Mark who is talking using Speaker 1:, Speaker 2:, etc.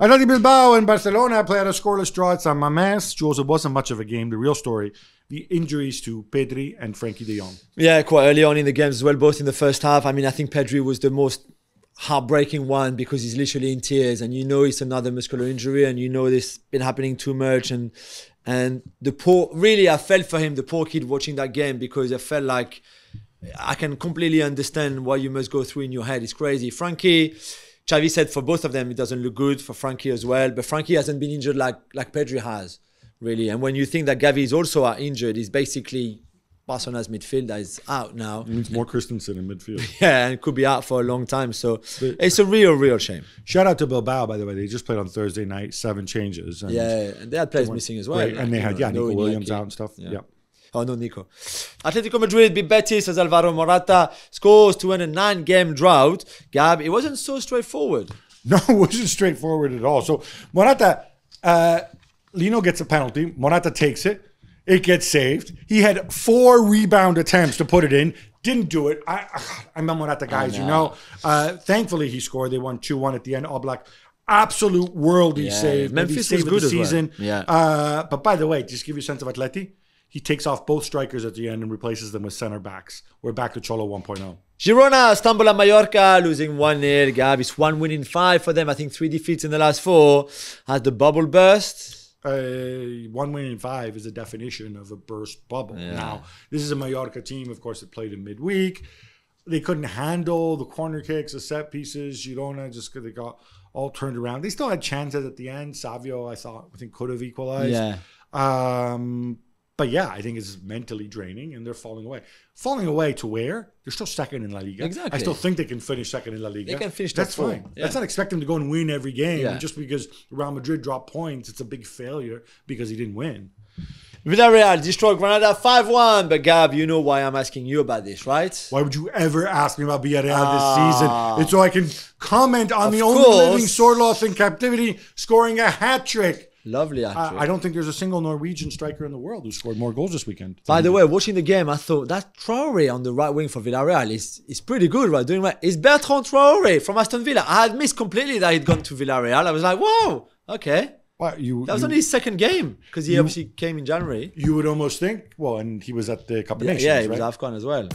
Speaker 1: Atletico Bilbao and Barcelona play out a scoreless draw at San Mamés. Jules, it wasn't much of a game. The real story, the injuries to Pedri and Frenkie de Jong.
Speaker 2: Yeah, quite early on in the games as well, both in the first half. I mean, I think Pedri was the most heartbreaking one because he's literally in tears, and you know it's another muscular injury, and you know this been happening too much, and the poor, really I felt for him, the poor kid watching that game, because I felt like I can completely understand what you must go through in your head. It's crazy. Frankie, Xavi said for both of them it doesn't look good, for Frankie as well, but Frankie hasn't been injured like Pedri has, really. And when you think that Gavi is also injured, he's basically Barcelona's midfielder is out now.
Speaker 1: It means more Christensen in midfield.
Speaker 2: Yeah, and could be out for a long time. So it's a real shame.
Speaker 1: Shout out to Bilbao, by the way. They just played on Thursday night, 7 changes. And
Speaker 2: and they had players missing as well.
Speaker 1: Great. And they had, Nico Williams out and stuff. Yeah.
Speaker 2: Oh, no, Nico. Atletico Madrid beat Betis as Alvaro Morata scores to end a 9-game drought. Gab, it wasn't so straightforward.
Speaker 1: No, it wasn't straightforward at all. So Morata, Lino gets a penalty. Morata takes it. It gets saved. He had 4 rebound attempts to put it in. Didn't do it. I'm a Morata guy, as you know. Thankfully, he scored. They won 2-1 at the end. Oblak, absolute worldly save.
Speaker 2: Memphis was good as well.
Speaker 1: Yeah. But by the way, just to give you a sense of Atleti, he takes off both strikers at the end and replaces them with center backs. We're back to Cholo 1.0.
Speaker 2: Girona stumble at Mallorca, losing 1-0. Gab, it's 1 win in 5 for them. I think 3 defeats in the last 4. Has the bubble burst?
Speaker 1: 1 win in 5 is a definition of a burst bubble. Yeah. Now, this is a Mallorca team, of course, that played in midweek. They couldn't handle the corner kicks, the set pieces. Girona just they got all turned around. They still had chances at the end. Savio, I think could have equalized.
Speaker 2: Yeah.
Speaker 1: But yeah, I think it's mentally draining, and they're falling away. Falling away to where? They're still second in La Liga.
Speaker 2: Exactly.
Speaker 1: I still think they can finish second in La Liga.
Speaker 2: They can finish
Speaker 1: That's fine.
Speaker 2: Yeah.
Speaker 1: Let's not expect them to go and win every game. Yeah. And just because Real Madrid dropped points, it's a big failure because he didn't win.
Speaker 2: Villarreal destroyed Granada 5-1. But Gab, you know why I'm asking you about this, right?
Speaker 1: Why would you ever ask me about Villarreal this season? It's so I can comment on the only living sword lost in captivity scoring a hat-trick.
Speaker 2: Lovely hat-trick.
Speaker 1: I don't think there's a single Norwegian striker in the world who scored more goals this weekend.
Speaker 2: By the way, watching the game, I thought that Traoré on the right wing for Villarreal is pretty good, right? Doing right. It's Bertrand Traoré from Aston Villa. I had missed completely that he'd gone to Villarreal. I was like, whoa, okay.
Speaker 1: That
Speaker 2: was only his second game because he obviously came in January.
Speaker 1: You would almost think, well, and he was at the Cup of Nations,
Speaker 2: yeah, he
Speaker 1: right?
Speaker 2: was AFCON as well.